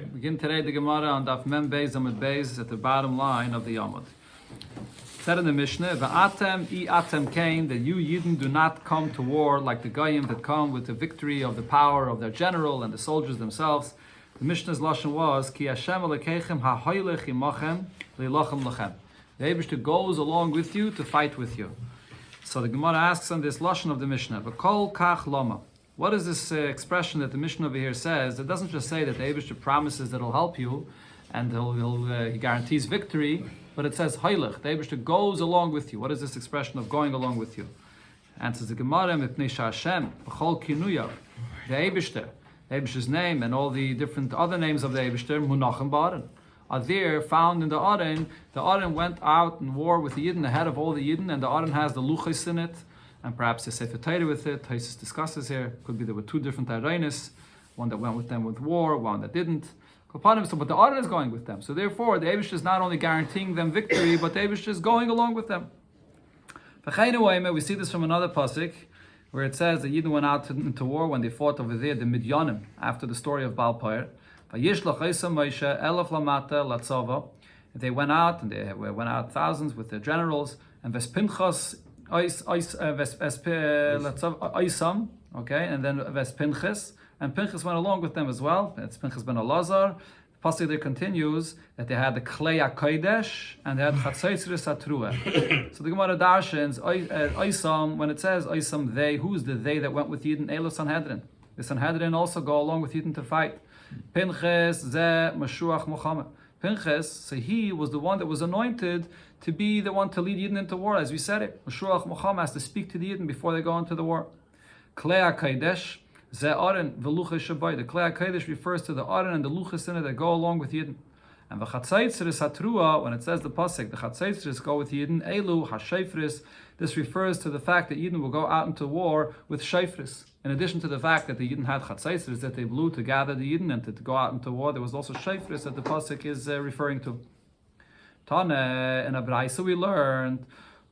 We begin today the Gemara on Daf Mem Beis Amud Beis at the bottom line of the Yamud. Said in the Mishnah, "Va'atem atem came that you Yidden do not come to war like the Goyim that come with the victory of the power of their general and the soldiers themselves." The Mishnah's lashon was, "Ki Hashem Elokeichem ha'hoylech imachem leilachem lachem." The Eibishter goes along with you to fight with you. So the Gemara asks on this lashon of the Mishnah, "V'kol kach lama." What is this expression that the Mishnah over here says? It doesn't just say that the Eibishter promises that he'll help you and he guarantees victory, but it says Hailech. The Eibishter goes along with you. What is this expression of going along with you? Answers the Gemara, Mipnei Hashem, B'chol Kinuyav. The Eibishter's name and all the different other names of the Eibishter, Munachem Ba'aron, are there found in the Aron. The Aron went out in war with the Yidden, the head of all the Yidden, and the Aron has the Luchos in it, and perhaps the Sefer Torah with it. Taisus discusses here. Could be there were two different Aronis, one that went with them with war, one that didn't. But the Aron is going with them. So therefore, the Eibishter is not only guaranteeing them victory, but the Eibishter is going along with them. We see this from another pasuk, where it says the Yidden went out into war when they fought over there, the Midyanim, after the story of Baal Peor. They went out, and they went out thousands with their generals, and Vespinchas Isam, okay, and then Vespinchas, and Pinchas went along with them as well. It's Pinchas ben Elazar. The pasuk there continues that they had the Klei HaKodesh and they had Chatzotzres HaTruah. So the Gemara darshans Isam, when it says Isam they, who's the they that went with Yidden? Elo Sanhedrin. The Sanhedrin also go along with Yidden to fight. Pinchas ze Mashuach Muhammad. Pinchas, so he was the one that was anointed to be the one to lead Yidden into war, as we said it. Mashuach Muhammad has to speak to the Yidden before they go into the war. Klei HaKodesh ze Aron v'luchos shabai. The Klei HaKodesh refers to the Aron and the luchos in it that go along with Yidden. And the Chatzotzres HaTruah, when it says the pasuk, the Chatzotzres go with Yidden. Elu HaShofres. This refers to the fact that Yidden will go out into war with shofres. In addition to the fact that the Yidden had Chatzotzres that they blew to gather the Yidden and to go out into war, there was also shofres that the pasuk is referring to. Tane in a Braisa we learned,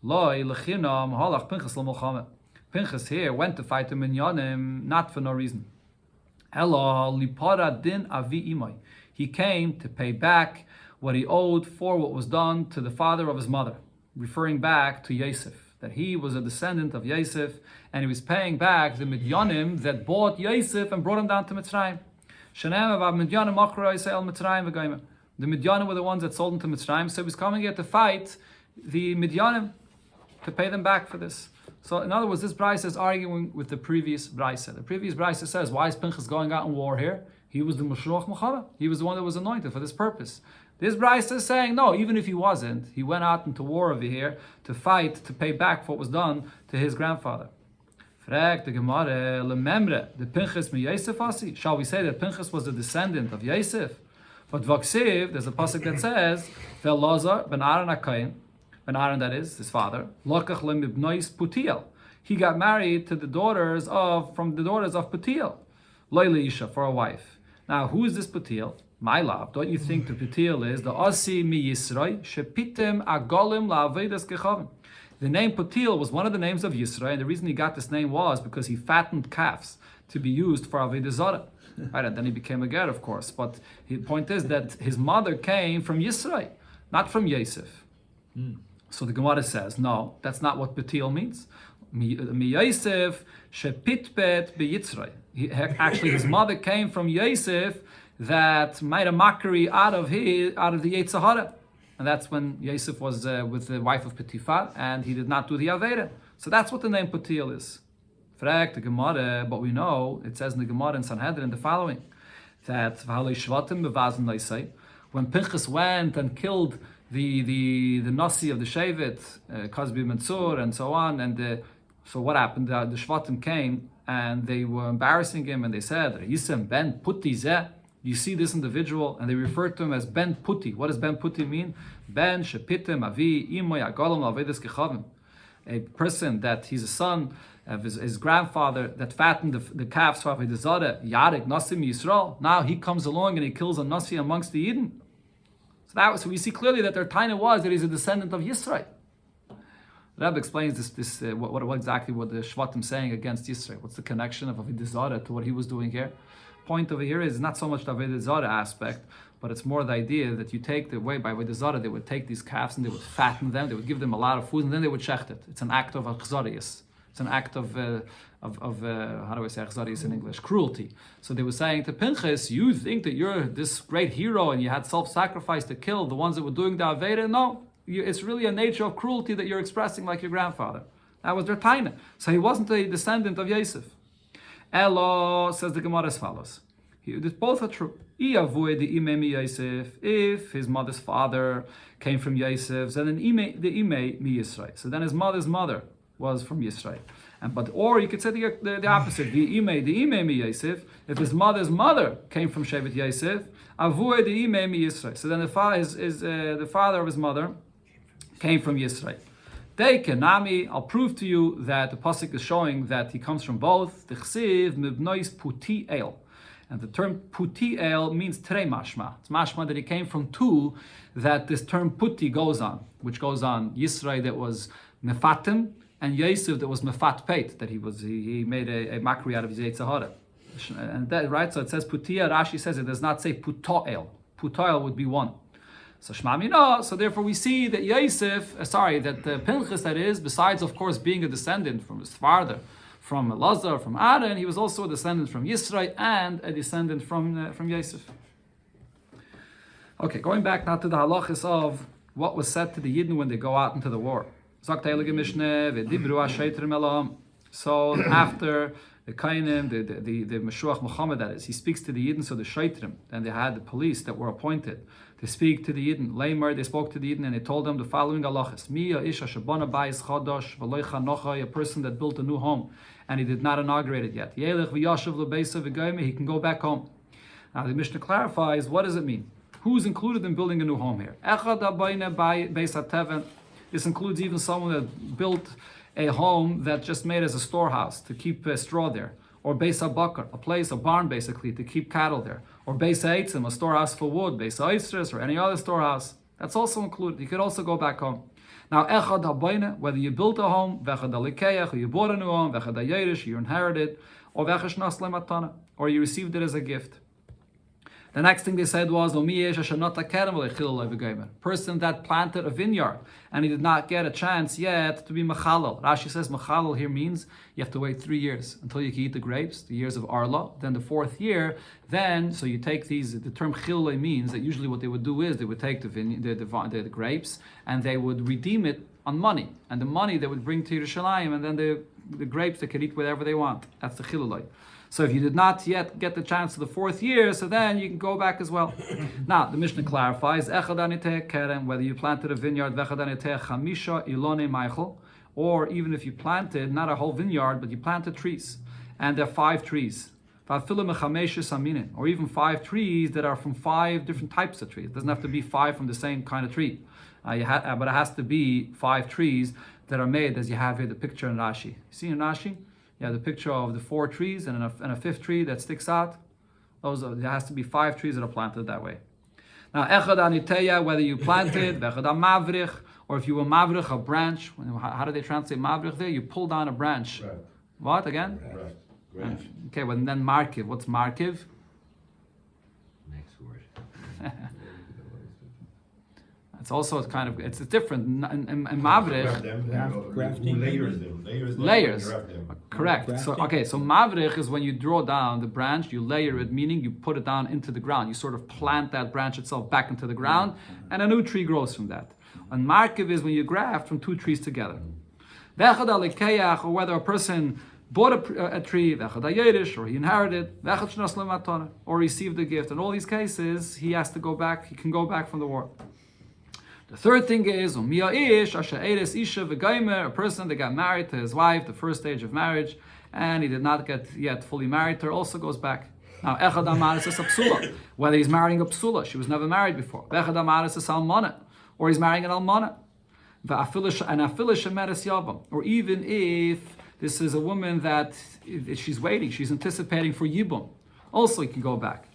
Loi lechinam halach Pinchas l'milchama. Pinchas here went to fight the Minyanim not for no reason. Ela lipara din avi imai. He came to pay back what he owed for what was done to the father of his mother, referring back to Yosef, that he was a descendant of Yosef, and he was paying back the Midyanim that bought Yosef and brought him down to Mitzrayim. The Midyanim were the ones that sold him to Mitzrayim, so he was coming here to fight the Midyanim, to pay them back for this. So in other words, this Braisa is arguing with the previous Braisa. The previous Braisa says, why is Pinchas going out in war here? He was the Mashuach Muhammad. He was the one that was anointed for this purpose. This Braisa is saying, no, even if he wasn't, he went out into war over here to fight, to pay back for what was done to his grandfather. Frag the Gemara, lememre, the Pinchas mi Yosef asi? Shall we say that Pinchas was a descendant of Yosef? But Vaksiv, there's a pasuk that says, Ve'Elazar ben Aaron HaKohen, ben Aaron, that is, his father, Lokach lemibnois Putiel. He got married to the daughters of Putiel. Loyle Isha, for a wife. Now, who is this Putiel? My love, don't you think the Putiel is the Asi mi Yisroi, Shepitem Agolim la'avedas kechavim. The name Putiel was one of the names of Yisroi, and the reason he got this name was because he fattened calves to be used for Avodah Zarah. Right, and then he became a ger, of course. But the point is that his mother came from Yisroi, not from Yosef. So the Gemara says, no, that's not what Putiel means. Mi Yosef shepitpet beYitzroi. Actually, his mother came from Yosef that made a mockery out of the Yetzer Hara. And that's when Yosef was with the wife of Potiphar, and he did not do the Aveda. So that's what the name Putiel is. Frag the Gemara, but we know, it says in the Gemara in Sanhedrin the following, that when Pinchas went and killed the Nasi of the Shevet, Kozbi Mansur, and so on, and so what happened? The Shvatim came, and they were embarrassing him, and they said, Yisem ben Puti zeh. You see this individual, and they refer to him as Ben Puti. What does Ben Puti mean? Ben shepitem avi imoy agolam alvedes kechavim. A person that he's a son of his grandfather that fattened the calves for Avodah Zarah, Yarek Nasim Yisrael. Now he comes along and he kills a Nasi amongst the Eden. So we see clearly that their taina was that he's a descendant of Yisrael. The Rebbe explains what exactly what the Shvatim saying against Yisrael. What's the connection of Avodah Zarah to what he was doing here? point over here is not so much the Avodah Zarah aspect, but it's more the idea that you take the way by Avodah Zarah, they would take these calves and they would fatten them, they would give them a lot of food, and then they would shecht it. It's an act of achzarius. It's an act of how do I say achzarius in English? Cruelty. So they were saying to Pinchas, you think that you're this great hero and you had self-sacrifice to kill the ones that were doing the Aveda? No, it's really a nature of cruelty that you're expressing like your grandfather. That was their taina. So he wasn't a descendant of Yosef. Elo, says the Gemara as follows. Both are true. If his mother's father came from Yosef, then the ime mi Yisrael. So then his mother's mother was from Yisrael. Or you could say the opposite. The ime mi Yosef. If his mother's mother came from Shevet Yosef, avoid the ime mi Yisrael. So then the father of his mother came from Yisrael. I'll prove to you that the pasuk is showing that he comes from both. The chsiv mibnois puti el, and the term puti el means trei mashma. It's mashma that he came from two. That this term puti goes on, which goes on Yisrael that was mefatim, and Yosef that was mefat peit, that he made a mockery out of his Yitzhahara. And that, right? So it says putia. Rashi says it does not say putoel. Putoel would be one. So Shmami no. So therefore we see that that Pinchas, that is, besides of course being a descendant from his father, from Elazar, from Aaron, he was also a descendant from Yisrael and a descendant from Yosef. Okay, going back now to the halachas of what was said to the Yidden when they go out into the war. So after the Kainim, the Meshuach Muhammad, that is, he speaks to the Yidden, so the Shaitrim, and they had the police that were appointed to speak to the Yidden. Lamer, they spoke to the Yidden and they told them the following halachas. A person that built a new home and he did not inaugurate it yet. He can go back home. Now the Mishnah clarifies, what does it mean? Who's included in building a new home here? This includes even someone that built a home that just made as a storehouse to keep straw there, or Beis HaBakar, a barn basically, to keep cattle there, or Beis HaEitzim, a storehouse for wood, Beis HaEitzres, or any other storehouse. That's also included. You could also go back home. Now, Echad HaBoine, whether you built a home, Vechad HaLikeach, or you bought a new home, Vechad HaYerish, you inherited, or Vechash Nasle Matana, or you received it as a gift. The next thing they said was, person that planted a vineyard and he did not get a chance yet to be Machalal. Rashi says Machalal here means you have to wait 3 years until you can eat the grapes, the years of Arla. Then the 4th year, so you take these, the term Chilulei means that usually what they would do is they would take the grapes and they would redeem it on money. And the money they would bring to Yerushalayim, and then the grapes they could eat whatever they want. That's the Chilulei. So if you did not yet get the chance to the 4th year, so then you can go back as well. Now, the Mishnah clarifies, whether you planted a vineyard, or even if you planted, not a whole vineyard, but you planted trees, and there are 5 trees. Or even 5 trees that are from 5 different types of trees. It doesn't have to be 5 from the same kind of tree. But it has to be 5 trees that are made, as you have here, the picture in Rashi. You see in Rashi? You have the picture of the 4 trees and a 5th tree that sticks out. There has to be 5 trees that are planted that way. Now, echad aniteya, whether you planted, echad mavrich, or if you were mavrich, a branch. How do they translate mavrich there? You pull down a branch. Right. What again? Right. Okay, well then markiv. What's markiv? Next word. It's also it's different. In Mavrich, layers. Correct. So Mavrich is when you draw down the branch, you layer it, meaning you put it down into the ground. You sort of plant that branch itself back into the ground, and a new tree grows from that. And Markiv is when you graft from 2 trees together. Or whether a person bought a tree, or he inherited, or received a gift. In all these cases, he has to go back. He can go back from the war. The third thing is, a person that got married to his wife, the first stage of marriage, and he did not get yet fully married to her, also goes back. Now, echad amaris is a psula, whether he's marrying a psula, she was never married before. Echad amaris is almana, or he's marrying an almana. Or even if this is a woman that she's waiting, she's anticipating for yibum, also he can go back.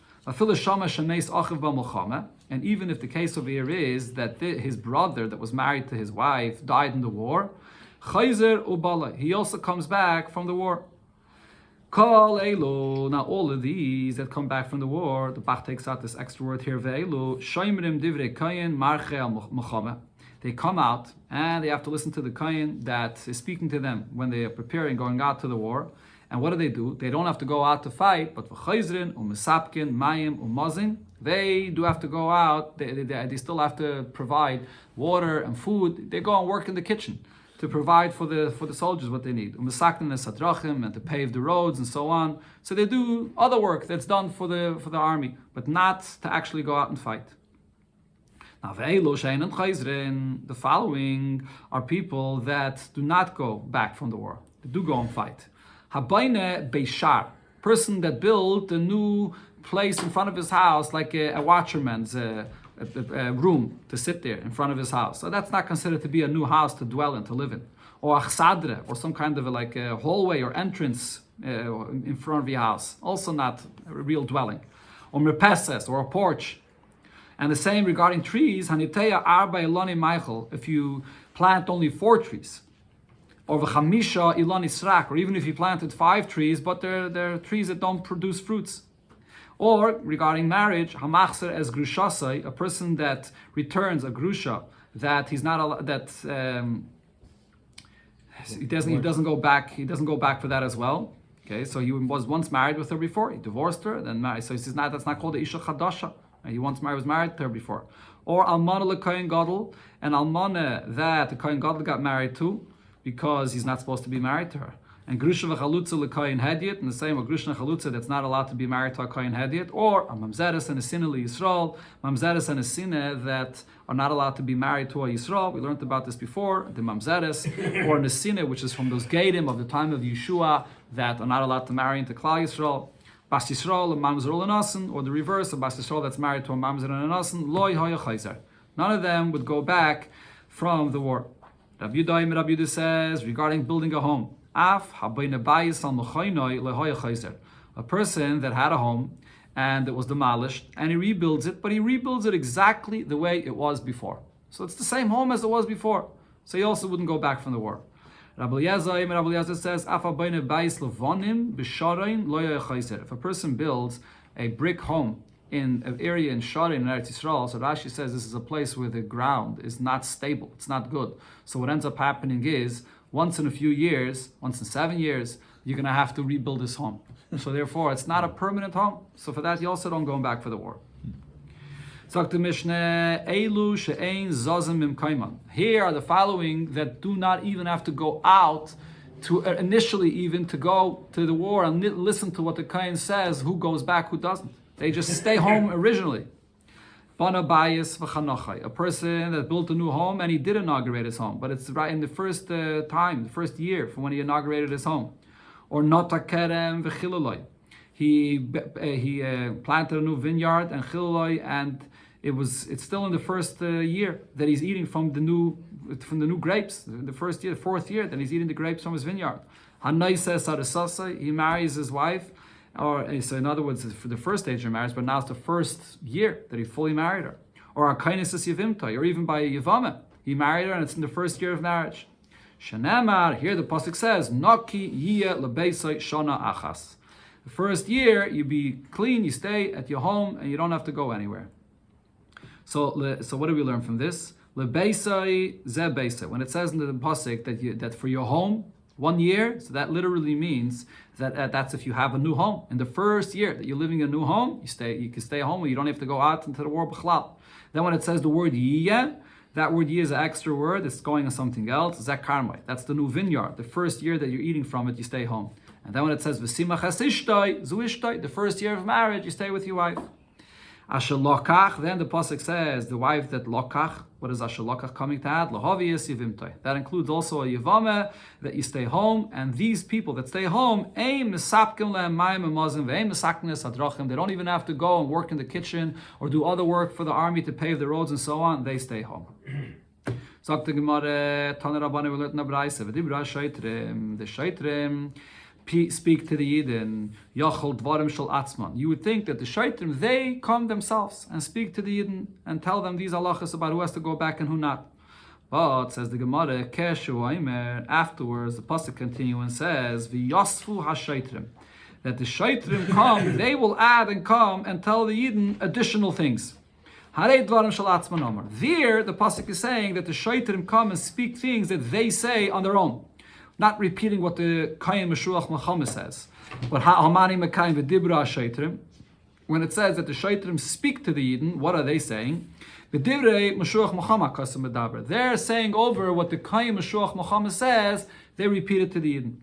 And even if the case over here is that his brother that was married to his wife died in the war, he also comes back from the war. Kol elo. Now all of these that come back from the war, the Bach takes out this extra word here, ve'elu, shoymrim divrei kayin marche al mochame. They come out and they have to listen to the kayin that is speaking to them when they are preparing, going out to the war. And what do? They don't have to go out to fight, but v'chayzrin, u'mesapkin, mayim, u'mazin. They do have to go out, they still have to provide water and food. They go and work in the kitchen to provide for the soldiers what they need. And to pave the roads and so on. So they do other work that's done for the army, but not to actually go out and fight. Now, the following are people that do not go back from the war. They do go and fight. Habayne Beishar, person that built a new place in front of his house, like a watcherman's room to sit there in front of his house. So that's not considered to be a new house to dwell in, to live in. Or achsadre, or some kind of a hallway or entrance in front of your house. Also not a real dwelling. Or merpeses, or a porch. And the same regarding trees, haniteya arba ilani meichel, if you plant only 4 trees. Or v'chamisha ilani srak, or even if you planted 5 trees, but they're trees that don't produce fruits. Or regarding marriage, hamachser as grushasai, a person that returns a grusha that he's not he doesn't go back for that as well. Okay, so he was once married with her before, he divorced her, then married. So he says that's not called the isha chadasha. He once was married to her before. Or almana lekohen gadol, and almana that the kohen gadol got married to, because he's not supposed to be married to her. And grusha v'chalutza l'koyin hediot, and the same with grusha and chalutza that's not allowed to be married to a koyin hediot, or a mamzeres and a sinah l'Yisrael, mamzeres and a sinah that are not allowed to be married to a Yisrael. We learned about this before, the mamzeres, or a sinah, which is from those gadim of the time of Yeshua that are not allowed to marry into Klal Yisrael. Bas Yisrael, a mamzer l'nasan, or the reverse, a Bas Yisrael that's married to a mamzer l'nasan, loy hoya chayzer. None of them would go back from the war. Rabbi Yudah says regarding building a home, a person that had a home and it was demolished and he rebuilds it, but he rebuilds it exactly the way it was before. So it's the same home as it was before. So he also wouldn't go back from the war. Rabbi Eliezer says, if a person builds a brick home in an area in Sharin in Eretz Yisrael, so Rashi says this is a place where the ground is not stable, it's not good. So what ends up happening is, once in 7 years, you're going to have to rebuild this home. So therefore, it's not a permanent home. So for that, you also don't go back for the war. Here are the following that do not even have to go out to initially even to go to the war and listen to what the Kohen says, who goes back, who doesn't. They just stay home originally. Bana bayis v'chanochai, a person that built a new home and he did inaugurate his home, but it's right in the first the first year from when he inaugurated his home. Or nota kerem v'chiluloi, he planted a new vineyard and chiluloi, and it's still in the first year that he's eating from the new grapes. The first year, the 4th year, that he's eating the grapes from his vineyard. Hanai says he marries his wife. Or so in other words, for the first stage of marriage, but now it's the first year that he fully married her. Or Akainis Yevimtai, or even by Yevama, he married her and it's in the first year of marriage. Shanamar, here the pasuk says, Naki Yiyeh Lebeisai Shana Achas. The first year you be clean, you stay at your home, and you don't have to go anywhere. So what do we learn from this? Lebeisai Ze Beisai. When it says in the pasuk that for your home 1 year, so that literally means that that's if you have a new home. In the first year that you're living in a new home, you can stay home, and you don't have to go out into the war b'chlal. Then when it says the word yiyeh, that word yiyeh is an extra word, it's going on something else, zakarmai. That's the new vineyard. The first year that you're eating from it, you stay home. And then when it says v'simach hasishtai, zuishtai, the first year of marriage, you stay with your wife. Asher lokach, then the pasuk says the wife that lokach. What is asher lokach coming to add? Lahaviyas yivimtoi. That includes also a yivame, that you stay home, and these people that stay home, ein mesapkim lehem mayim emazim ve'ein mesaknes hadrachim. They don't even have to go and work in the kitchen or do other work for the army to pave the roads and so on. They stay home. Sagt the Gemara, Tana Rabbanu, we learned in the Braise, v'dibra shaitrim, the shaitrim speak to the Yidden, Yachol Dvarim Shal Atzman. You would think that the Shaitrim, they come themselves and speak to the Yidden and tell them these halachas about who has to go back and who not. But, says the Gemara, Keshu Aimer, afterwards the pasuk continues and says, V'yasfu HaShaitrim. that the Shaitrim come, they will add and come and tell the Yidden additional things. There, the pasuk is saying that the Shaitrim come and speak things that they say on their own, not repeating what the Kayim Meshuach Muhammad says. But Ha'amani Mekayim V'dibra Shaitrim, when it says that the Shaitrim speak to the Yidden, what are they saying? They're saying over what the Kayim Meshuach Muhammad says, they repeat it to the Yidden.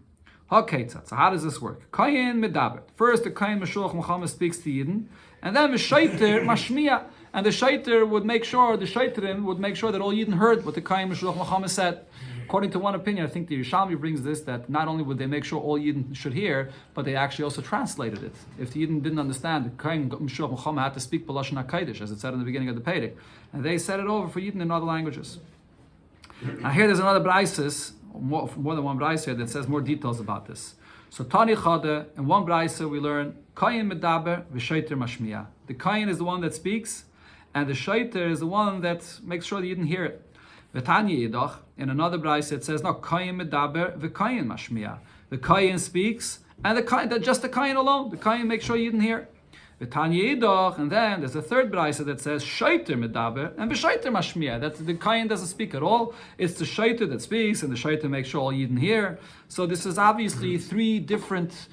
Okay, so how does this work? Kayin Medaber. First, the Kayim Meshuach Muhammad speaks to Yidden, and then the Shaiter Mashmiya. And the Shaiter would make sure, the Shaitrim would make sure that all Yidden heard what the Kayim Meshuach Muhammad said. According to one opinion, I think the Yerushalmi brings this, that not only would they make sure all Yidden should hear, but they actually also translated it. If the Yidden didn't understand, the Kayim Meshuach Muhammad had to speak B'lashon HaKodesh, as it said in the beginning of the Perek. And they said it over for Yidden in other languages. Now here there's another Braises, more than one Braisa here, that says more details about this. So Tani Chada, in one Braisa we learn, Kayin Medaber V'Shaiter Mashmiya. The Kayin is the one that speaks, and the Shaiter is the one that makes sure that you didn't hear it. V'Tanya Yidach, in another Braisa it says, no, Kayin Medaber V'Kayin Mashmiya. The Kayin speaks, and just the Kayin alone. The Kayin makes sure you didn't hear it. V'Tanya Yidach, and then there's a third Braisa that says, Shaiter Medaber and V'Shaiter Mashmiya. That the Kayin doesn't speak at all. It's the Shaiter that speaks, and the Shaiter makes sure all you didn't hear. So this is obviously three different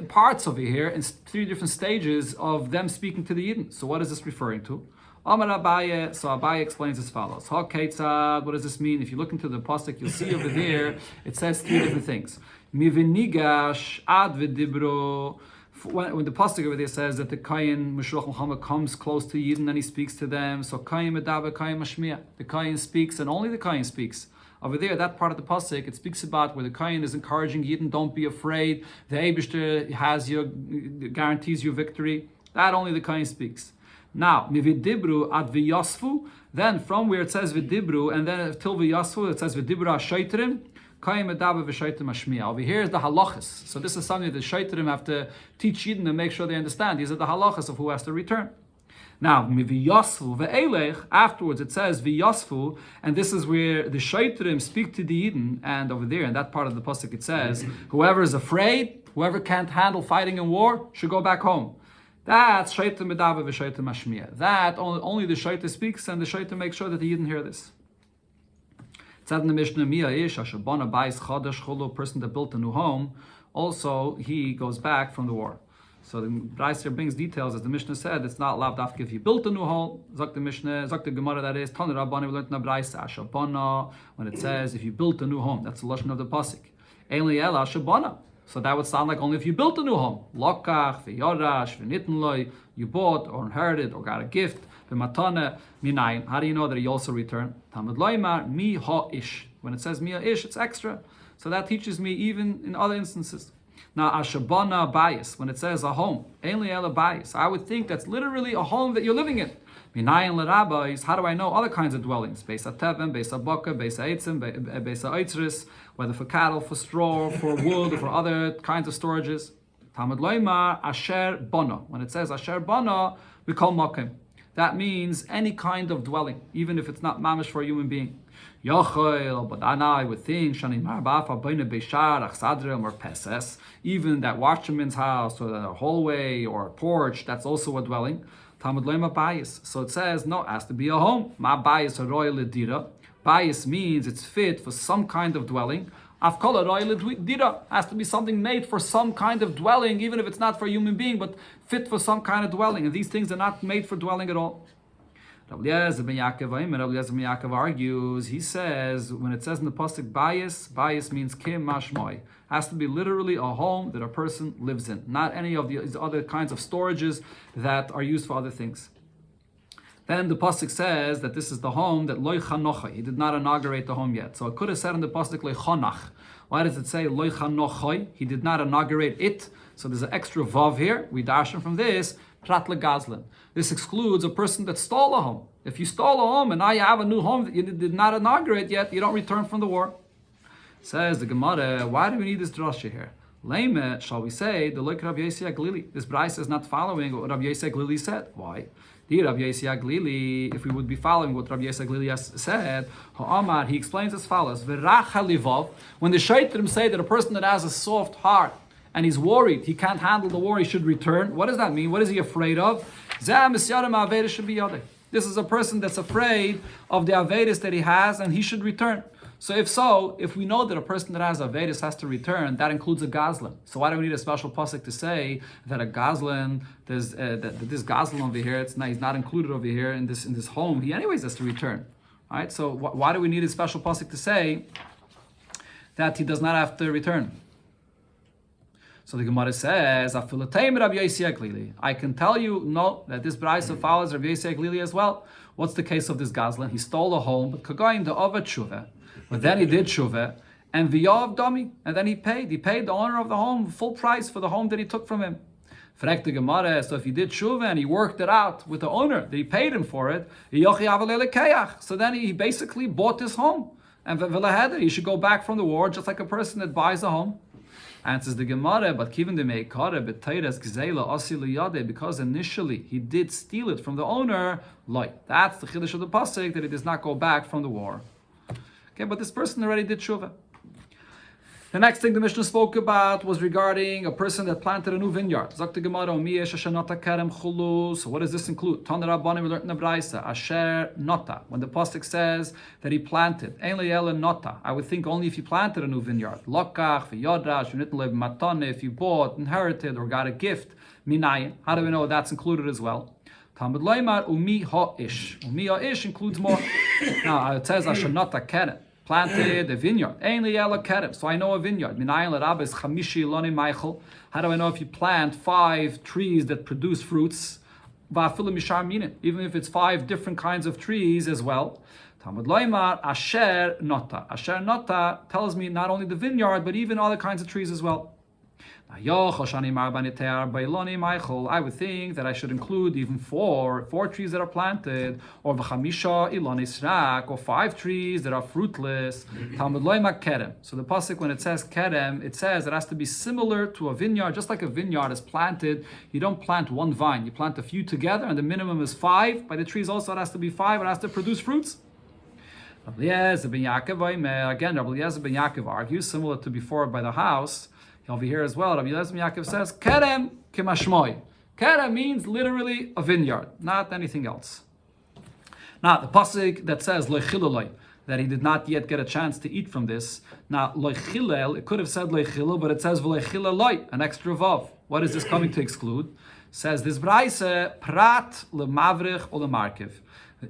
parts over here, and three different stages of them speaking to the Yidden. So what is this referring to? Amar Abaye, so Abaye explains as follows. What does this mean? If you look into the pasuk, you'll see over there, it says three different things. Mivinigash ad v'dibro. When the pasuk over there says that the Kayin Meshuach Muhammad comes close to Yidden and he speaks to them, so Kayin Medaber, Kayin Mashmiya. The Kayin speaks, and only the Kayin speaks. Over there, that part of the pasuk, it speaks about where the Kayin is encouraging Yidden, don't be afraid. The Eibishter guarantees you victory. That only the Kayin speaks. Now, Mividibru ad v'yasfu, then from where it says v'dibru, and then till v'yasfu, it says v'dibru ha-shaitrim, Kayim Medaber v'Shaitrim Mashmiya. Over here is the halachas. So this is something that the Shaitrim have to teach Yidden and make sure they understand. These are the halachas of who has to return. Now, v'yasfu ve'elech, afterwards it says v'yasfu, and this is where the Shaitrim speak to the Yidden, and over there, in that part of the pasuk it says, whoever is afraid, whoever can't handle fighting in war, should go back home. That's Shaitrim Medaber v'Shaitrim Mashmiya. That only the Shaitrim speaks, and the Shaitrim makes sure that the Yidden hear this. It said in the Mishnah, Mia ish asher bana bayis chadash chulu, person that built a new home, also he goes back from the war. So the Braiser brings details, as the Mishnah said, it's not allowed after if you built a new home. Zok the Mishnah, Zok the Gemara, that is, Tanu Rabbani, we learned in the Braiser, asher bana, when it says if you built a new home, that's the lashon of the pasuk. Ein li ela asher bana. So that would sound like only if you built a new home. Lokach, v'yorash, v'nitten loy, you bought or inherited or got a gift. V'matana, minayin. How do you know that he also returned? Tamad loymar, mi ha-ish. When it says mi ha-ish, it's extra. So that teaches me even in other instances. Now, ashabana bayis, when it says a home, ein li ela bayis, I would think that's literally a home that you're living in. Minayin l'rabais, how do I know other kinds of dwellings? Beis ha-tevem, beis ha-boka, beis ha-eitzim, beis ha-eitzris, whether for cattle, for straw, for wood, or for other kinds of storages. Tamad loymar, asher bana. When it says asher bana, we call makim. That means any kind of dwelling, even if it's not mamish for a human being. Yochel, but now I would think, shanim marbafa boine beishar, achsadre, or peses, even that watchman's house, or the hallway, or a porch, that's also a dwelling. Tamad loymar bayis. So it says, no, it has to be a home. Ma bayis a royal dira. Bayis means it's fit for some kind of dwelling. Afkola royal dira has to be something made for some kind of dwelling, even if it's not for a human being, but fit for some kind of dwelling. And these things are not made for dwelling at all. Rabbi Eliezer ben Yaakov argues, he says, when it says in the pasuk bayis means kim mashmoi. Has to be literally a home that a person lives in, not any of the other kinds of storages that are used for other things. Then the pasuk says that this is the home that loy chanocha. He did not inaugurate the home yet. So it could have said in the pasuk loy chanach. Why does it say loy chanochoi? He did not inaugurate it. So there's an extra vav here. We darshan from this prat legazlin. This excludes a person that stole a home. If you stole a home and now you have a new home that you did not inaugurate yet, you don't return from the war. Says the Gemara, why do we need this drasha here? Lame, shall we say, the loik Rabbi Yossi Glili. This Bryce is not following what Rabbi Yossi Glili said. Why? Rabbi Yossi Glili, if we would be following what Rabbi Yossi Glili said, Ha'amar, he explains as follows: V'rach halivov, when the Shaitrim say that a person that has a soft heart and he's worried, he can't handle the war, he should return. What does that mean? What is he afraid of? This is a person that's afraid of the Avedis that he has, and he should return. So if we know that a person that has Avedis has to return, that includes a Gazlan. So why do we need a special pasuk to say that a Gazlan, that this Gazlan over here, he's not included over here in this home, he anyways has to return. All right, so why do we need a special pasuk to say that he does not have to return? So the Gemara says, I can tell you, no, that this Braisa follows Rabbi Yossi Glili as well. What's the case of this Gazlan? He stole a home, but then he did Shuvah, and V'yav Dami, and then he paid the owner of the home full price for the home that he took from him. Frek the Gemara, so if he did Shuvah and he worked it out with the owner, that he paid him for it, so then he basically bought this home. And he should go back from the war just like a person that buys a home. Answers the Gemara, but given the meikare b'teiras gzeila asi liyade, because initially he did steal it from the owner. Like that's the chiddush of the pasuk, that he does not go back from the war. Okay, but this person already did shuvah. The next thing the Mishnah spoke about was regarding a person that planted a new vineyard. Zok the Gemara, so what does this include? Tana Rabbani, we learned in the Braisa, Asher Nota. When the pasuk says that he planted, Ein Le'ela Nota, I would think only if you planted a new vineyard. Lokach, v'yodrash, v'nitn lev matane, if you bought, inherited, or got a gift, minayin. How do we know that's included as well? Talmud Loimar, umi ha'ish. Umi ha'ish includes more. Now, it says Asher Nota Keren. Planted a vineyard. So I know a vineyard. How do I know if you plant 5 trees that produce fruits? Even if it's 5 different kinds of trees as well. Talmud Loimar, Asher Nota. Asher Nota tells me not only the vineyard, but even other kinds of trees as well. I would think that I should include even 4 trees that are planted, or 5 trees that are fruitless. Talmud Loimar Kerem. So the pasuk, when it says Kerem, it says it has to be similar to a vineyard. Just like a vineyard is planted, you don't plant one vine, you plant a few together, and the minimum is 5. By the trees also it has to be 5, it has to produce fruits. Rabbi Eliezer ben Yaakov argues, similar to before by the house. Over here as well, Rabbi Eliezer ben Yaakov says, Kerem kemashmoi. Kerem means literally a vineyard, not anything else. Now, the pasuk that says loichiloloi, that he did not yet get a chance to eat from this. Now, loichilel, it could have said loichilel, but it says v'loichiloloi, an extra vav. What is this coming to exclude? Says this braise, prat lemavrich or lemarkiv.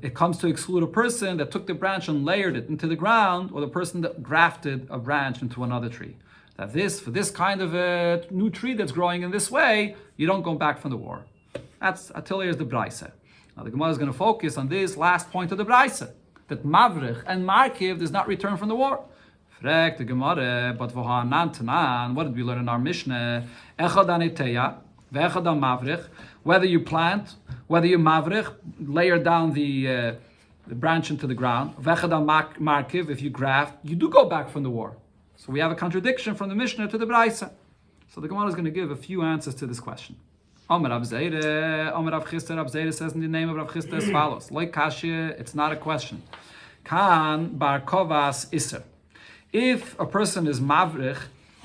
It comes to exclude a person that took the branch and layered it into the ground, or the person that grafted a branch into another tree. That for this kind of a new tree that's growing in this way, you don't go back from the war. That's Atelier is the Braise. Now the Gemara is going to focus on this last point of the Braise, that Mavrich and Markiv does not return from the war. Frek the Gemara, but what did we learn in our Mishnah? Echad aneteya, ve'echad mavrich. Whether you plant, whether you mavrich, layer down the branch into the ground. Ve'echad markiv, if you graft, you do go back from the war. So we have a contradiction from the Mishnah to the Braisa. So the Gemara is going to give a few answers to this question. Omer Rav Zera says in the name of Rav Chisda as follows. Like Kashya, it's not a question. Kan bar kovas iser. If a person is mavrich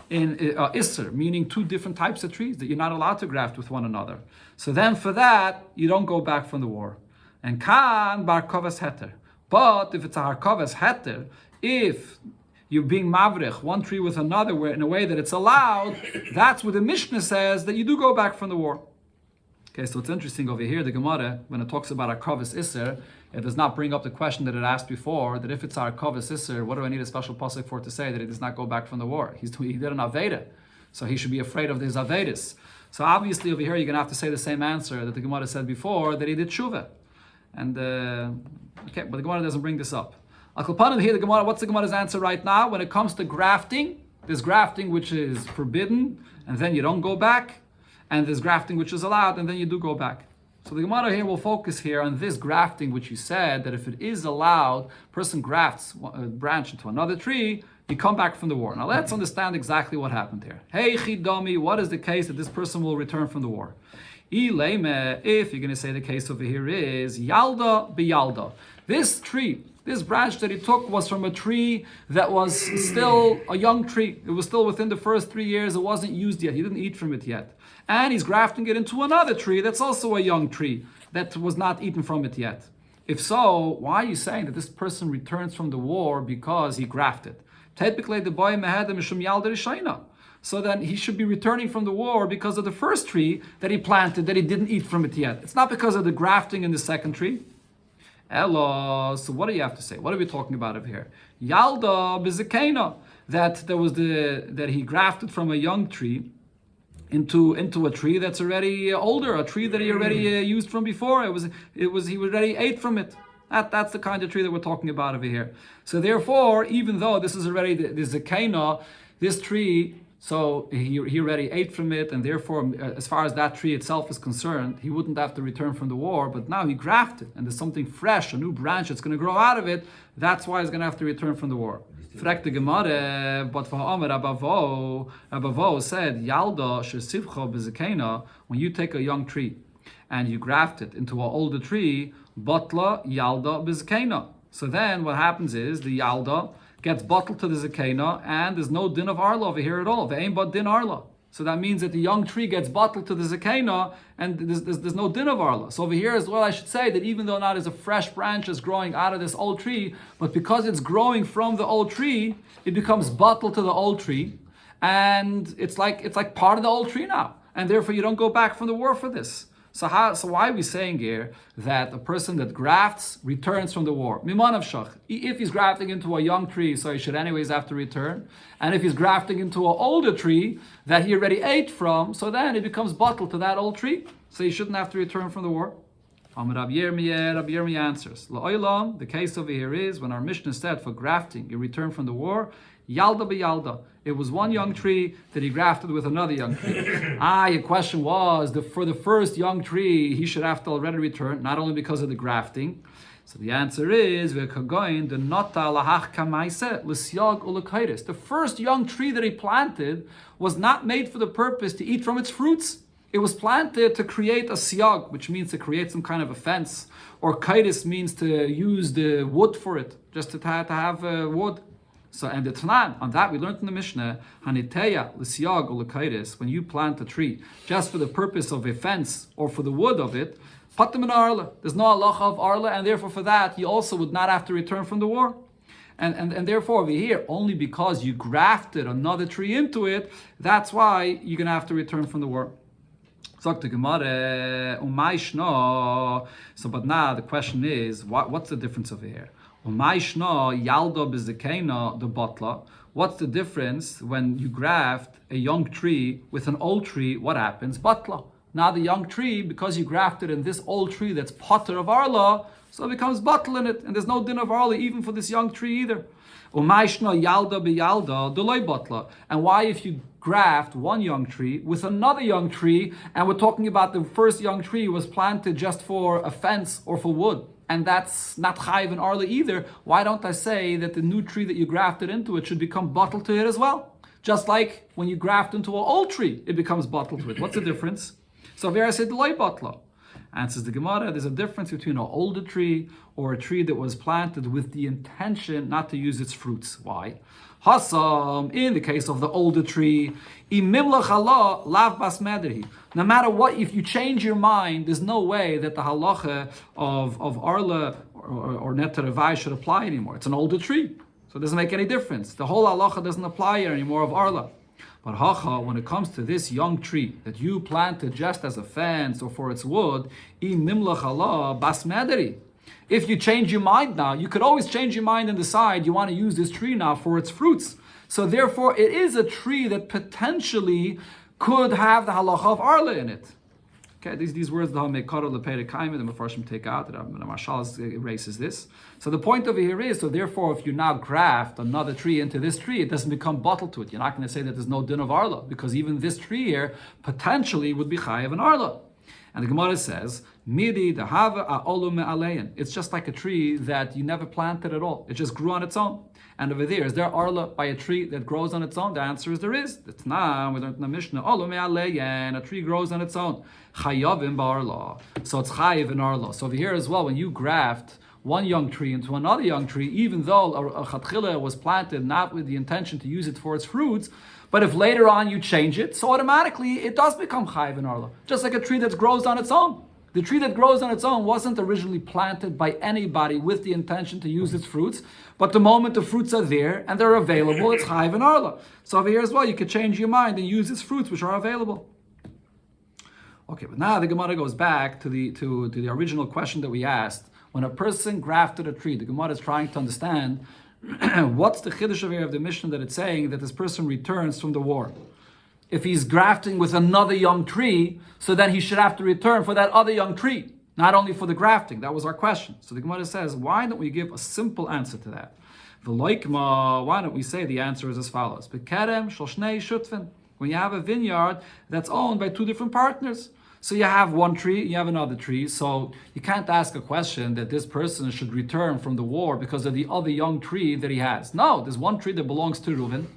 in iser, meaning 2 different types of trees that you're not allowed to graft with one another, so then for that, you don't go back from the war. And kan bar kovas heter. But if it's a harkovas heter, if you're being mavrich, one tree with another in a way that it's allowed, that's what the Mishnah says, that you do go back from the war. Okay, so it's interesting over here, the Gemara, when it talks about Arkavis Isser, it does not bring up the question that it asked before, that if it's Arkavis Isser, what do I need a special pasuk for to say that he does not go back from the war? He did an Aveda, so he should be afraid of his Avedis. So obviously over here, you're going to have to say the same answer that the Gemara said before, that he did Shuvah. And, okay, but the Gemara doesn't bring this up. Here, the Gemara, what's the Gemara's answer right now? When it comes to grafting, there's grafting which is forbidden, and then you don't go back, and there's grafting which is allowed, and then you do go back. So the Gemara here will focus here on this grafting, which you said that if it is allowed, person grafts a branch into another tree, you come back from the war. Now let's understand exactly what happened here. Hey Chidomi, what is the case that this person will return from the war? If you're going to say the case over here is Yalda biyalda. This This branch that he took was from a tree that was still a young tree. It was still within the first 3 years. It wasn't used yet. He didn't eat from it yet. And he's grafting it into another tree that's also a young tree that was not eaten from it yet. If so, why are you saying that this person returns from the war because he grafted? Typically, the boy mehadem mishum yalda rishayna. So then he should be returning from the war because of the first tree that he planted that he didn't eat from it yet. It's not because of the grafting in the second tree. Elo, so what do you have to say? What are we talking about over here? Yalda bizekena, that he grafted from a young tree into a tree that's already older, a tree that he already used from before. He already ate from it. That's the kind of tree that we're talking about over here. So therefore, even though this is already the zakena, this tree, so he already ate from it, and therefore, as far as that tree itself is concerned, he wouldn't have to return from the war, but now he grafted, and there's something fresh, a new branch that's going to grow out of it. That's why he's going to have to return from the war. Fragt the Gemara, but for Omer Abavo said, Yalda shesivcha bezekena, when you take a young tree and you graft it into an older tree, Batla Yalda Bizkena. So then what happens is the Yalda gets bottled to the Zakena, and there's no din of Arla over here at all. There ain't but din Arla. So that means that the young tree gets bottled to the Zakena, and there's no din of Arla. So over here as well, I should say that even though now there's a fresh branch that's growing out of this old tree, but because it's growing from the old tree, it becomes bottled to the old tree, and it's like part of the old tree now. And therefore you don't go back from the war for this. So why are we saying here that a person that grafts returns from the war? Mimanav shach. If he's grafting into a young tree, so he should anyways have to return. And if he's grafting into an older tree that he already ate from, so then it becomes bottled to that old tree. So he shouldn't have to return from the war. Rabbi Yirmiyah answers. La'olam, the case over here is when our Mishnah said for grafting, you return from the war, Yalda b'Yalda. It was one young tree that he grafted with another young tree. Your question was, for the first young tree, he should have to already return, not only because of the grafting. So the answer is, the first young tree that he planted was not made for the purpose to eat from its fruits. It was planted to create a siyag, which means to create some kind of a fence. Or kaitis means to use the wood for it, just to have wood. So, and the Tanan, on that we learned in the Mishnah, Haniteya, l'siyag or l'kaitis, when you plant a tree just for the purpose of a fence or for the wood of it, patim in arla. There's no halacha of arla, and therefore for that, you also would not have to return from the war. And therefore over here, only because you grafted another tree into it, that's why you're going to have to return from the war. So, but now the question is, what's the difference over here? What's the difference when you graft a young tree with an old tree? What happens? Batla. Now the young tree, because you grafted in this old tree that's potter of Arla, so it becomes batla in it, and there's no din of Arla even for this young tree either. And why if you graft one young tree with another young tree, and we're talking about the first young tree was planted just for a fence or for wood, and that's not chayiv and arla either, why don't I say that the new tree that you grafted into it should become bottled to it as well? Just like when you graft into an old tree, it becomes bottled to it. What's the difference? So here I said loy batla. Answers the Gemara, there's a difference between an older tree or a tree that was planted with the intention not to use its fruits. Why? Hasam, in the case of the older tree, no matter what, if you change your mind, there's no way that the halacha of Arla or Netarevai should apply anymore. It's an older tree, so it doesn't make any difference. The whole halacha doesn't apply here anymore of Arla. But hacha, when it comes to this young tree that you planted just as a fence or for its wood, if you change your mind now, you could always change your mind and decide you want to use this tree now for its fruits. So therefore, it is a tree that potentially could have the halacha of Arla in it. Okay, these words, the Mefarshim take out, the Marshal erases this. So the point over here is, so therefore, if you now graft another tree into this tree, it doesn't become bottled to it. You're not going to say that there's no din of Arla, because even this tree here potentially would be chayav and Arla. And the Gemara says, Midi dehava a'olu me'alein. It's just like a tree that you never planted at all. It just grew on its own. And over there, is there Arla by a tree that grows on its own? The answer is there is. It's not. We learned in the Mishnah, olu me'alein, a tree grows on its own. Chayavim ba'arla. So it's chayav in Arla. So over here as well, when you graft one young tree into another young tree, even though a chatchila was planted not with the intention to use it for its fruits, but if later on you change it, so automatically it does become chayiv in arla, just like a tree that grows on its own. The tree that grows on its own wasn't originally planted by anybody with the intention to use its fruits, but the moment the fruits are there and they're available, it's chayiv in arla. So over here as well, you could change your mind and use its fruits which are available. Okay, but now the Gemara goes back to the original question that we asked. When a person grafted a tree, the Gemara is trying to understand what's the chiddush over here of the Mishnah that it's saying that this person returns from the war. If he's grafting with another young tree, so then he should have to return for that other young tree, not only for the grafting. That was our question. So the Gemara says, why don't we give a simple answer to that? Why don't we say the answer is as follows? When you have a vineyard that's owned by two different partners. So you have one tree, you have another tree, so you can't ask a question that this person should return from the war because of the other young tree that he has. No, there's one tree that belongs to Reuven,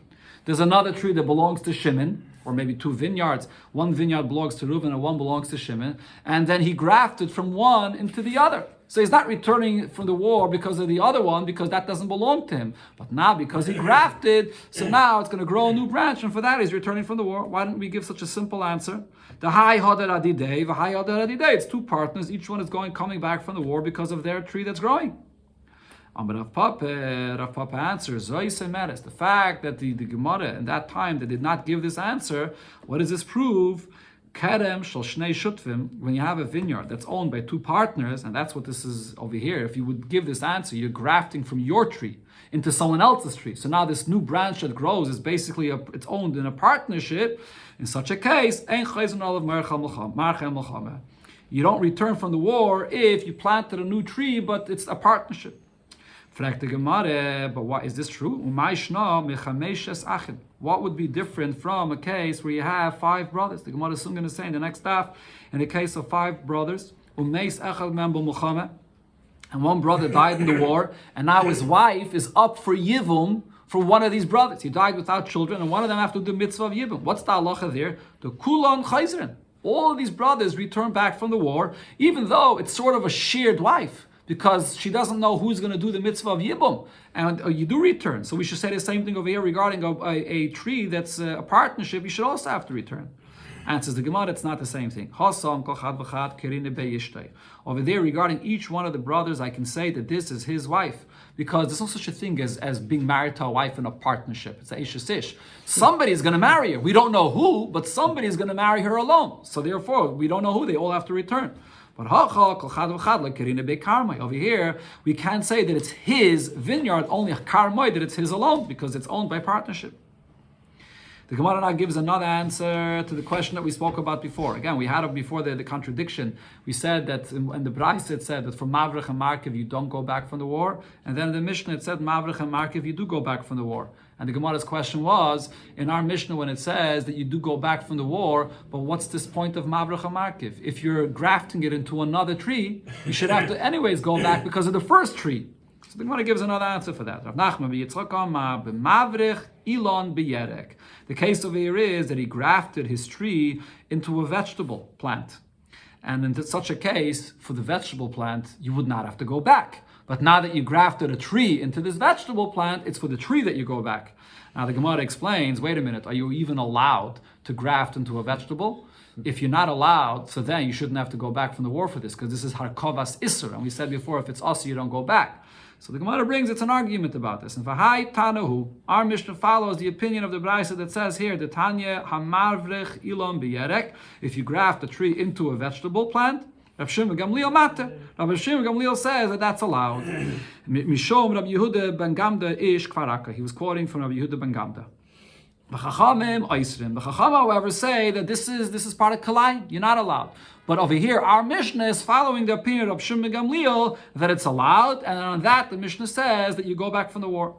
there's another tree that belongs to Shimon, or maybe two vineyards. One vineyard belongs to Reuven and one belongs to Shimon, and then he grafted from one into the other. So he's not returning from the war because of the other one, because that doesn't belong to him. But now because he grafted, so now it's going to grow a new branch, and for that he's returning from the war. Why didn't we give such a simple answer? The high hadar adidei, the high hadar adidei. It's two partners, each one is coming back from the war because of their tree that's growing. Rav Papa answers, the fact that the Gemara in that time they did not give this answer, what does this prove? Kerem shel shnei shutvim, when you have a vineyard that's owned by two partners, and that's what this is over here, if you would give this answer, you're grafting from your tree into someone else's tree. So now this new branch that grows is basically it's owned in a partnership. In such a case, you don't return from the war if you planted a new tree, but it's a partnership. But why is this true? What would be different from a case where you have 5 brothers? The Gemara is soon going to say in the next staff, in the case of 5 brothers, and one brother died in the war, and now his wife is up for yivum for one of these brothers. He died without children, and one of them have to do mitzvah of yibum. What's the halacha there? The kulon chayzrin. All of these brothers return back from the war, even though it's sort of a shared wife, because she doesn't know who's going to do the mitzvah of yibum, and you do return. So we should say the same thing over here regarding a tree that's a partnership. You should also have to return. Answers the Gemara, it's not the same thing. Over there, regarding each one of the brothers, I can say that this is his wife, because there's no such a thing as being married to a wife in a partnership. It's a ish. Somebody is going to marry her. We don't know who, but somebody is going to marry her alone. So therefore, we don't know who. They all have to return. But over here, we can't say that it's his vineyard, only karmoy, that it's his alone, because it's owned by partnership. The Gemara now gives another answer to the question that we spoke about before. Again, we had before the contradiction. We said that in the Bryce it said that for Mavrich and Markiv you don't go back from the war, and then in the Mishnah it said Mavrich and Markiv you do go back from the war. And the Gemara's question was, in our Mishnah when it says that you do go back from the war, but what's this point of Mavrich and Markiv? If you're grafting it into another tree, you should have to anyways go back because of the first tree. So the Gemara gives another answer for that. Rav Nachman b'Yitzchak Ilon b'Yerek. The case over here is that he grafted his tree into a vegetable plant. And in such a case, for the vegetable plant, you would not have to go back. But now that you grafted a tree into this vegetable plant, it's for the tree that you go back. Now the Gemara explains, wait a minute, are you even allowed to graft into a vegetable? If you're not allowed, so then you shouldn't have to go back from the war for this, because this is Harkovas Isser. And we said before, if it's Asr, you don't go back. So the Gemara brings, it's an argument about this. And V'hai Tanahu, our Mishnah follows the opinion of the Brisa that says here, the Tanya Hamarvrich Ilon B'Yerek, if you graft a tree into a vegetable plant, Rav Shimon Gamliel Matter. Rav Shimon Gamliel says that that's allowed. Mishom Rav Yehuda ben Gamda ish Kvaraka. He was quoting from Rav Yehuda ben Gamda. The Chachamim Oisrim. The Chacham, however, say that this is part of Kalai. You're not allowed. But over here, our Mishnah is following the opinion of Shimon Gamliel that it's allowed, and on that the Mishnah says that you go back from the war.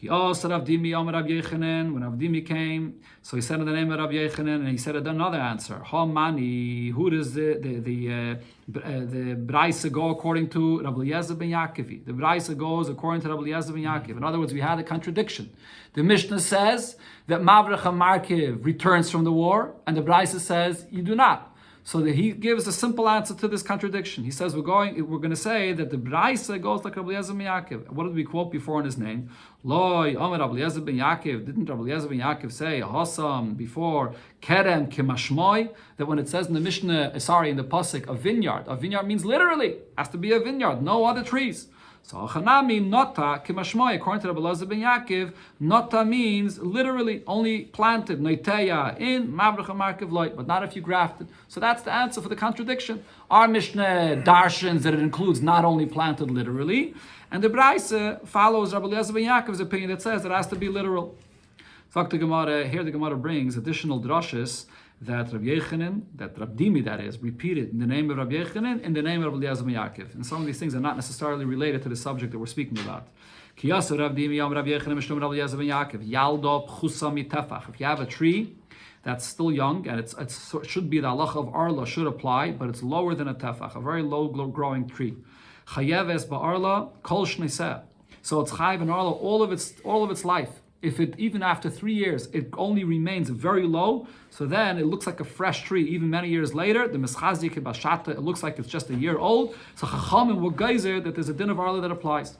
When Rav Dimi came, so he said in the name of Rav Yechanan, and he said another answer. Mani, who does the Braisa go according to Rabbi Eliezer ben Yaakov? The Braisa goes according to Rabbi Eliezer ben Yaakov. In other words, we had a contradiction. The Mishnah says that Mavrich and Markiv returns from the war, and the Braisa says you do not. So that he gives a simple answer to this contradiction. He says we're going to say that the Braisa goes like Rabbi Eliezer ben Yaakov. What did we quote before in his name? Loi Omer Rabbi Eliezer ben Yaakov. Didn't Rabbi Eliezer ben Yaakov say Hassam before Kerem Kimashmoi? That when it says in the Mishnah, in the pasuk, a vineyard means literally has to be a vineyard, no other trees. So Achanami Nota Kimashmoi, according to Rabbi Eliezer ben Yaakov, Nota means literally only planted, Noiteya in Mabrach Markiv Loit, but not if you grafted. So that's the answer for the contradiction. Our Mishnah darshans that it includes not only planted literally, and the Braisa follows Rabbi Eliezer ben Yaakov's opinion that says it has to be literal. So the Gemara brings additional drashes that Rabbi Yechanan, that Rabbi Dimi, that is, repeated in the name of Rabbi Yechanan, in the name of Rabbi Eliezer ben Yaakov. And some of these things are not necessarily related to the subject that we're speaking about. If you have a tree that's still young, and it should be the halacha of arla should apply, but it's lower than a tefach, a very low growing tree. Chayeves ba'arla kol shneiseh. So it's chayev in arla all of its life. If it, even after 3 years, it only remains very low, so then it looks like a fresh tree. Even many years later, the mischazik bashata, it looks like it's just a year old. So chachamim were geyser that there's a din of arla that applies.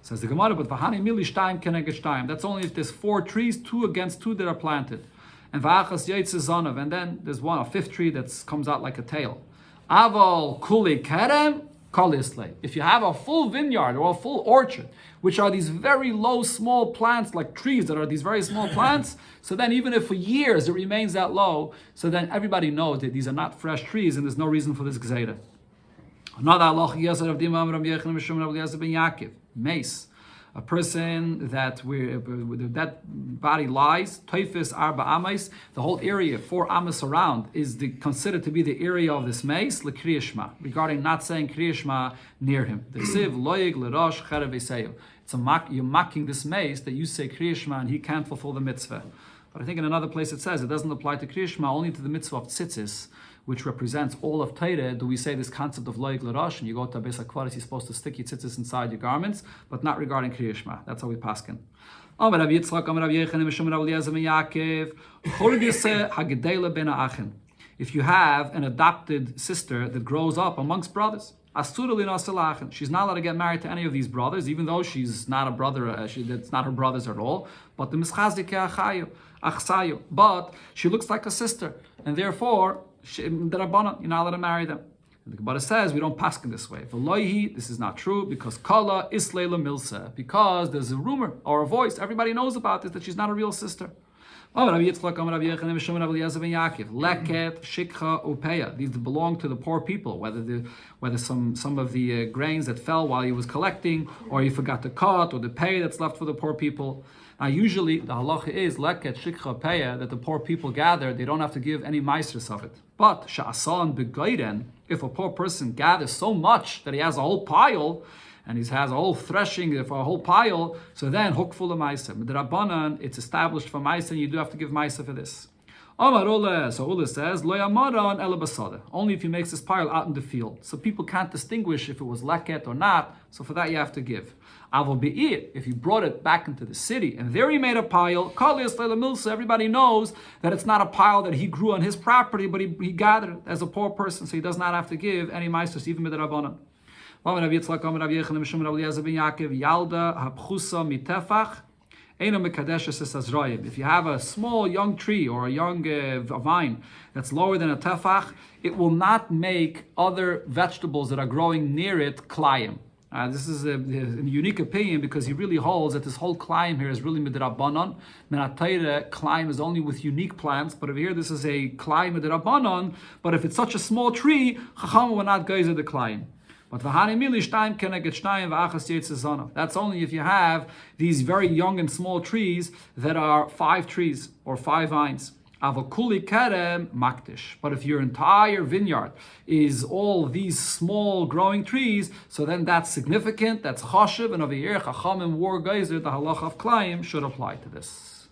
Says the Gemara, but v'hani mili shtayim keneged shtayim. That's only if there's 4 trees, 2 against 2 that are planted. And v'achas yaitze zanav, and then there's a 5th tree that comes out like a tail. Aval kuli kerem. If you have a full vineyard or a full orchard, which are these very low, small plants, like trees that are these very small plants, so then even if for years it remains that low, so then everybody knows that these are not fresh trees and there's no reason for this gzeira. Another halacha of Yaakov, mace. A person that body lies, toifis arba amais, the whole area 4 amas around is considered to be the area of this mace, lekriyashma, regarding not saying kriyashma near him. The siv loyig lerosh cherev eseyu. You're mocking this mace that you say kriyashma and he can't fulfill the mitzvah. But I think in another place it says it doesn't apply to kriyashma, only to the mitzvah of tzitzis, which represents all of Torah. Do we say this concept of loik l'rosh, and you go to Beis HaKvaris, you're supposed to stick your tzitzis inside your garments, but not regarding Kriya Shema. That's how we paskin. Amar Rav Yitzchak, Amar Rav Yechanan, Mishum Rav Eliezer ben Yaakov, Chorgese hagedela ben ha'achin. If you have an adopted sister that grows up amongst brothers, asura l'nasel, she's not allowed to get married to any of these brothers, even though she's not a brother, that's not her brothers at all. But the mischazik achsayu, but she looks like a sister, and therefore, you're not allowed to marry them. And the Gemara says we don't paskin this way. This is not true because kala isleila milsa, because there's a rumor or a voice everybody knows about this that she's not a real sister. These belong to the poor people, whether some of the grains that fell while he was collecting, or he forgot to cut, or the pay that's left for the poor people. Now, usually the halacha is leket shikha peya, that the poor people gather, they don't have to give any maestris of it. But sha'asan begoiden, if a poor person gathers so much that he has a whole pile, and he has a whole threshing for a whole pile, so then hukful of maisa. But the Rabbanan, it's established for maisa, and you do have to give maisa for this. Amar Ule, so Ule says, lo yamaran ela basada, only if he makes this pile out in the field. So people can't distinguish if it was leket or not, so for that you have to give. Avol be'ir, if you brought it back into the city, and there he made a pile, so everybody knows that it's not a pile that he grew on his property, but he gathered it as a poor person, so he does not have to give any maisa, even with the Rabbanan. If you have a small young tree or a young vine that's lower than a tefach, it will not make other vegetables that are growing near it klayim. This is a unique opinion because he really holds that this whole klayim here is really midrabanan. Menatayre klayim is only with unique plants, but over here this is a klayim midrabanan. But if it's such a small tree, chacham will not geyser the klayim. But that's only if you have these very young and small trees that are 5 trees or 5 vines. But if your entire vineyard is all these small growing trees, so then that's significant, that's chashiv, and over here, chachamim war geyser, the halacha of klayim should apply to this.